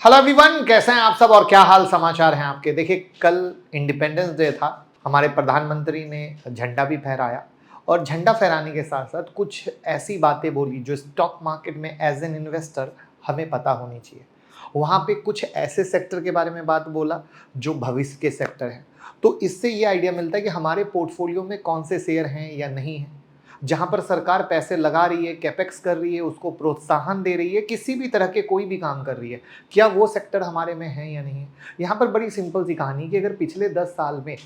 Hello everyone, कैसे हैं आप सब और क्या हाल समाचार हैं आपके। देखिए, कल इंडिपेंडेंस डे था। हमारे प्रधानमंत्री ने झंडा भी फहराया और झंडा फहराने के साथ साथ कुछ ऐसी बातें बोली जो स्टॉक मार्केट में एज एन इन्वेस्टर हमें पता होनी चाहिए। वहाँ पे कुछ ऐसे सेक्टर के बारे में बात बोला जो भविष्य के सेक्टर हैं। तो इससे ये आइडिया मिलता है कि हमारे पोर्टफोलियो में कौन से शेयर हैं या नहीं हैं। जहाँ पर सरकार पैसे लगा रही है, कैपेक्स कर रही है, उसको प्रोत्साहन दे रही है, किसी भी तरह के कोई भी काम कर रही है, क्या वो सेक्टर हमारे में है या नहीं है। यहाँ पर बड़ी सिंपल सी कहानी कि अगर पिछले 10 साल में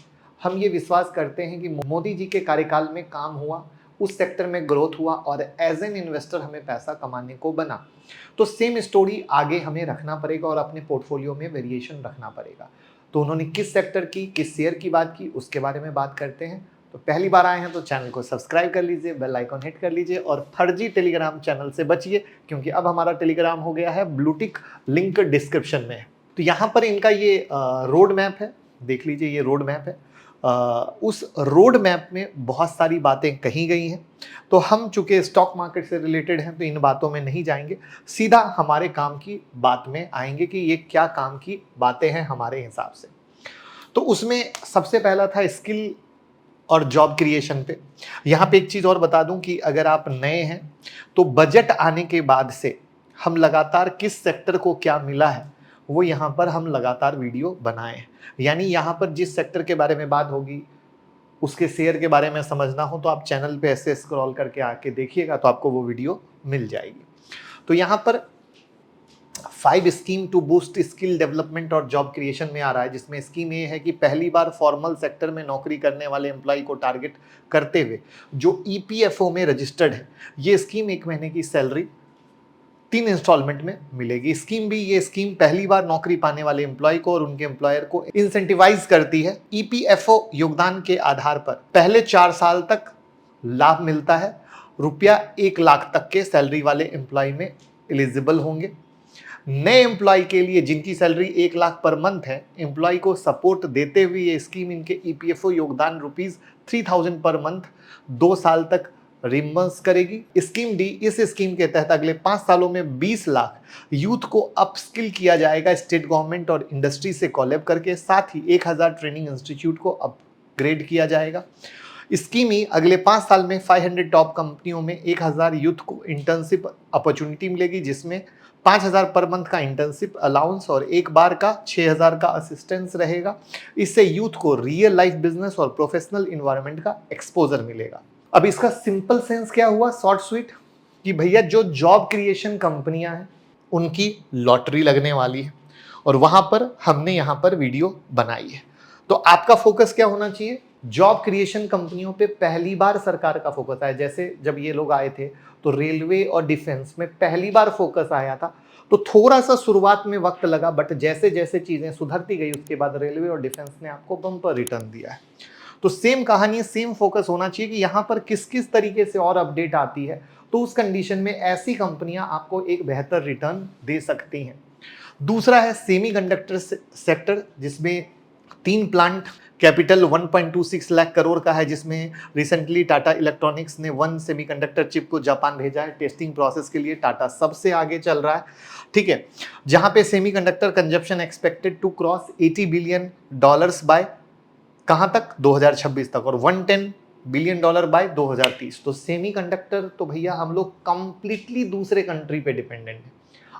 हम ये विश्वास करते हैं कि मोदी जी के कार्यकाल में काम हुआ, उस सेक्टर में ग्रोथ हुआ और एज एन इन्वेस्टर हमें पैसा कमाने को बना, तो सेम स्टोरी आगे हमें रखना पड़ेगा और अपने पोर्टफोलियो में वेरिएशन रखना पड़ेगा। तो उन्होंने किस सेक्टर की, किस शेयर की बात की, उसके बारे में बात करते हैं। तो पहली बार आए हैं तो चैनल को सब्सक्राइब कर लीजिए, बेल आइकॉन हिट कर लीजिए और फर्जी टेलीग्राम चैनल से बचिए, क्योंकि अब हमारा टेलीग्राम हो गया है ब्लूटिक, लिंक डिस्क्रिप्शन में है। तो यहाँ पर इनका ये रोड मैप है, देख लीजिए, ये रोड मैप है। उस रोड मैप में बहुत सारी बातें कही गई हैं। तो हम चूंकि स्टॉक मार्केट से रिलेटेड हैं तो इन बातों में नहीं जाएंगे, सीधा हमारे काम की बात में आएंगे कि ये क्या काम की बातें हैं हमारे हिसाब से। तो उसमें सबसे पहला था स्किल और जॉब क्रिएशन पे। यहाँ पे एक चीज़ और बता दूं कि अगर आप नए हैं तो बजट आने के बाद से हम लगातार किस सेक्टर को क्या मिला है वो यहाँ पर हम लगातार वीडियो बनाए हैं। यानी यहाँ पर जिस सेक्टर के बारे में बात होगी, उसके शेयर के बारे में समझना हो तो आप चैनल पे ऐसे स्क्रॉल करके आके देखिएगा तो आपको वो वीडियो मिल जाएगी। तो यहाँ पर 5 scheme to boost skill development और जॉब क्रिएशन में आ रहा है, जिसमें स्कीम ये है कि पहली बार फॉर्मल सेक्टर में नौकरी करने वाले एम्प्लॉय को टारगेट करते हुए जो ईपीएफओ में रजिस्टर्ड है, ये स्कीम 1 महीने की सैलरी 3 इंस्टॉलमेंट में मिलेगी। ये स्कीम पहली बार नौकरी पाने वाले एम्प्लॉय को और उनके एम्प्लॉयर को इंसेंटिवाइज करती है। ईपीएफओ योगदान के आधार पर पहले 4 साल तक लाभ मिलता है। रुपया 1 लाख तक के सैलरी वाले एम्प्लॉय में एलिजिबल होंगे। नए एम्प्लॉय के लिए जिनकी सैलरी 1 लाख पर मंथ है, एम्प्लॉय को सपोर्ट देते हुए ये स्कीम इनके ईपीएफओ योगदान ₹3000 पर मंथ 2 साल तक रिम्बर्स करेगी। स्कीम डी, इस स्कीम के तहत अगले 5 सालों में 20 लाख यूथ को अपस्किल किया जाएगा स्टेट गवर्नमेंट और इंडस्ट्री से कोलैब करके। साथ ही 1000 ट्रेनिंग इंस्टीट्यूट को अपग्रेड किया जाएगा। स्कीम ही अगले 5 साल में 500 टॉप कंपनियों में 1000 यूथ को इंटर्नशिप अपॉर्चुनिटी मिलेगी, जिसमें 5000 पर मंथ का इंटर्नशिप अलाउंस और एक बार का 6000 का असिस्टेंस रहेगा। इससे यूथ को रियल लाइफ बिजनेस और प्रोफेशनल इन्वायरमेंट का एक्सपोजर मिलेगा। अब इसका सिंपल सेंस क्या हुआ, शॉर्ट स्वीट, कि भैया जो जॉब क्रिएशन कंपनियां हैं उनकी लॉटरी लगने वाली है और वहां पर हमने यहाँ पर वीडियो बनाई है। तो आपका फोकस क्या होना चाहिए, जॉब क्रिएशन कंपनियों पे पहली बार सरकार का फोकस आया। जैसे जब ये लोग आए थे तो रेलवे और डिफेंस में पहली बार फोकस आया था, तो थोड़ा सा शुरुआत में वक्त लगा, बट जैसे जैसे चीजें सुधरती गई उसके बाद रेलवे और डिफेंस ने आपको बम्पर रिटर्न दिया है। तो सेम कहानी, सेम फोकस होना चाहिए कि यहाँ पर किस किस तरीके से और अपडेट आती है, तो उस कंडीशन में ऐसी कंपनियां आपको एक बेहतर रिटर्न दे सकती हैं। दूसरा है सेमीकंडक्टर सेक्टर, जिसमें 3 प्लांट, कैपिटल 1.26 लाख करोड़ का है, जिसमें रिसेंटली टाटा इलेक्ट्रॉनिक्स ने 1 सेमीकंडक्टर चिप को जापान भेजा है टेस्टिंग प्रोसेस के लिए। टाटा सबसे आगे चल रहा है, ठीक है। जहां पे semiconductor consumption expected to cross $80 billion by कहां तक, 2026 तक, और $110 बिलियन बाय 2030। तो सेमीकंडक्टर तो भैया हम लोग कंप्लीटली दूसरे कंट्री पे डिपेंडेंट है।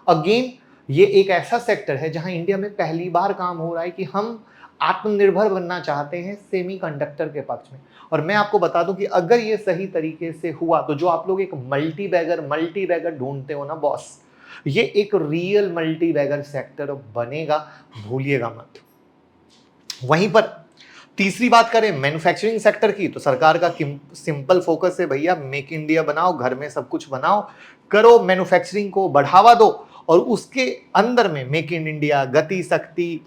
अगेन ये एक ऐसा सेक्टर है जहां इंडिया में पहली बार काम हो रहा है कि हम आत्मनिर्भर बनना चाहते हैं सेमीकंडक्टर के पक्ष में। और मैं आपको बता दूं कि अगर ये सही तरीके से हुआ तो जो आप लोग एक मल्टी बैगर ढूंढते हो ना बॉस, ये एक रियल मल्टी बैगर सेक्टर बनेगा, भूलिएगा मत। वहीं पर तीसरी बात करें मैन्युफैक्चरिंग सेक्टर की, तो सरकार का सिंपल फोकस है भैया, मेक इंडिया बनाओ, घर में सब कुछ बनाओ, करो, मैन्युफैक्चरिंग को बढ़ावा दो और उसके अंदर में मेक इन इंडिया, गति शक्ति,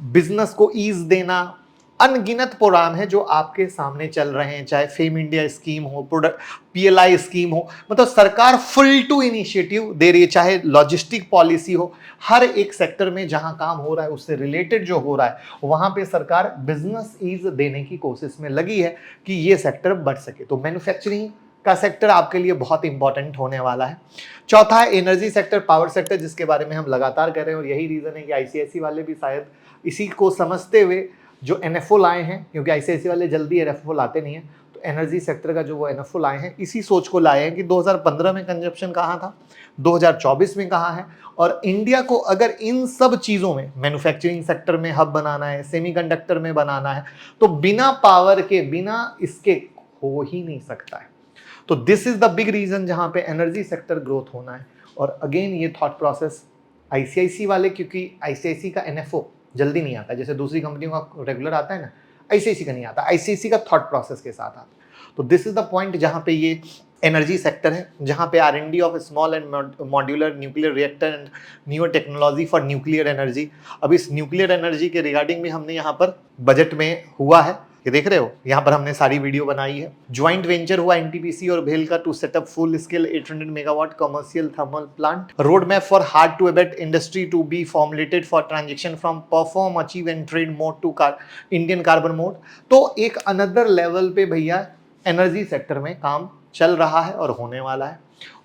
बिजनेस को ईज देना, अनगिनत प्रोग्राम है जो आपके सामने चल रहे हैं। चाहे फेम इंडिया स्कीम हो, प्रोडक्ट पीएलआई स्कीम हो, मतलब सरकार फुल टू इनिशिएटिव दे रही है। चाहे लॉजिस्टिक पॉलिसी हो, हर एक सेक्टर में जहां काम हो रहा है उससे रिलेटेड जो हो रहा है वहां पे सरकार बिजनेस ईज देने की कोशिश में लगी है कि ये सेक्टर बढ़ सके। तो मैन्युफैक्चरिंग का सेक्टर आपके लिए बहुत इंपॉर्टेंट होने वाला है। चौथा है एनर्जी सेक्टर, पावर सेक्टर, जिसके बारे में हम लगातार कर रहे हैं और यही रीज़न है कि आईसीआईसी वाले भी शायद इसी को समझते हुए जो एनएफओ लाए हैं, क्योंकि आईसीआईसी वाले जल्दी एनएफओ लाते नहीं हैं, तो एनर्जी सेक्टर का जो वो एनएफओ लाए हैं इसी सोच को लाए हैं कि 2015 में कंजप्शन कहाँ था, 2024 में कहाँ है, और इंडिया को अगर इन सब चीज़ों में मैन्युफैक्चरिंग सेक्टर में हब बनाना है, सेमीकंडक्टर में बनाना है, तो बिना पावर के, बिना इसके हो ही नहीं सकता है। तो this is the big reason जहां पे एनर्जी सेक्टर ग्रोथ होना है। और अगेन ये थॉट प्रोसेस आईसीआईसी वाले, क्योंकि आईसीआईसी का एनएफओ जल्दी नहीं आता, जैसे दूसरी कंपनियों का रेगुलर आता है ना, आईसीआईसी का नहीं आता, आईसीआईसी का थॉट प्रोसेस के साथ आता है। तो दिस इज द पॉइंट जहां पे ये एनर्जी सेक्टर है, जहां पे R&D of small and modular nuclear reactor and newer technology for nuclear energy. अब इस न्यूक्लियर एनर्जी के रिगार्डिंग भी हमने यहाँ पर बजट में हुआ है, ये देख रहे हो, यहाँ पर हमने सारी वीडियो बनाई है। ज्वाइंट वेंचर हुआ एनटीपीसी और भेल का to setup full scale 800 megawatt commercial thermal plant. Road map for hard to abate industry to be formulated for transaction from perform achieve and trade mode to Indian carbon mode. तो एक another level पे भैया energy sector में काम चल रहा है और होने वाला है।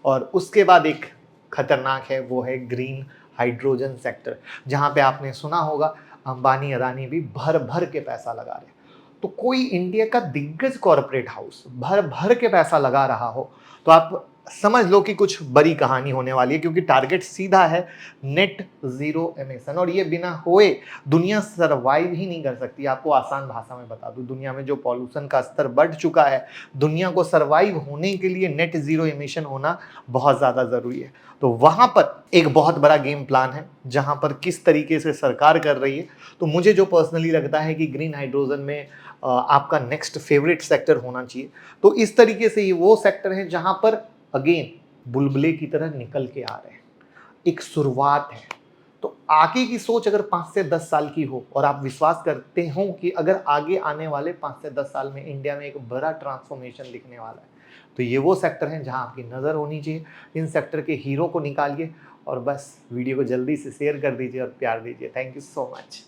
और उसके बाद एक खतरनाक है, वो है ग्रीन हाइड्रोजन सेक्टर, जहाँ पे आपने सुना होगा अंबानी अदानी भी भर भर के पैसा लगा रहे हैं। तो कोई इंडिया का दिग्गज कॉरपोरेट हाउस भर भर के पैसा लगा रहा हो तो आप समझ लो कि कुछ बड़ी कहानी होने वाली है, क्योंकि टारगेट सीधा है नेट जीरो एमिशन, और ये बिना होए दुनिया सरवाइव ही नहीं कर सकती। आपको आसान भाषा में बता दूं, दुनिया में जो पॉल्यूशन का स्तर बढ़ चुका है, दुनिया को सरवाइव होने के लिए नेट जीरो एमिशन होना बहुत ज़्यादा ज़रूरी है। तो वहाँ पर एक बहुत बड़ा गेम प्लान है, जहाँ पर किस तरीके से सरकार कर रही है। तो मुझे जो पर्सनली लगता है कि ग्रीन हाइड्रोजन में आपका नेक्स्ट फेवरेट सेक्टर होना चाहिए। तो इस तरीके से ये वो सेक्टर है जहाँ पर अगेन बुलबुले की तरह निकल के आ रहे हैं, एक शुरुआत है। तो आगे की सोच अगर 5 से 10 साल की हो और आप विश्वास करते हो कि अगर आगे आने वाले 5 से 10 साल में इंडिया में एक बड़ा ट्रांसफॉर्मेशन दिखने वाला है, तो ये वो सेक्टर हैं जहां आपकी नज़र होनी चाहिए। इन सेक्टर के हीरो को निकालिए और बस वीडियो को जल्दी से शेयर कर दीजिए और प्यार दीजिए। Thank you so much.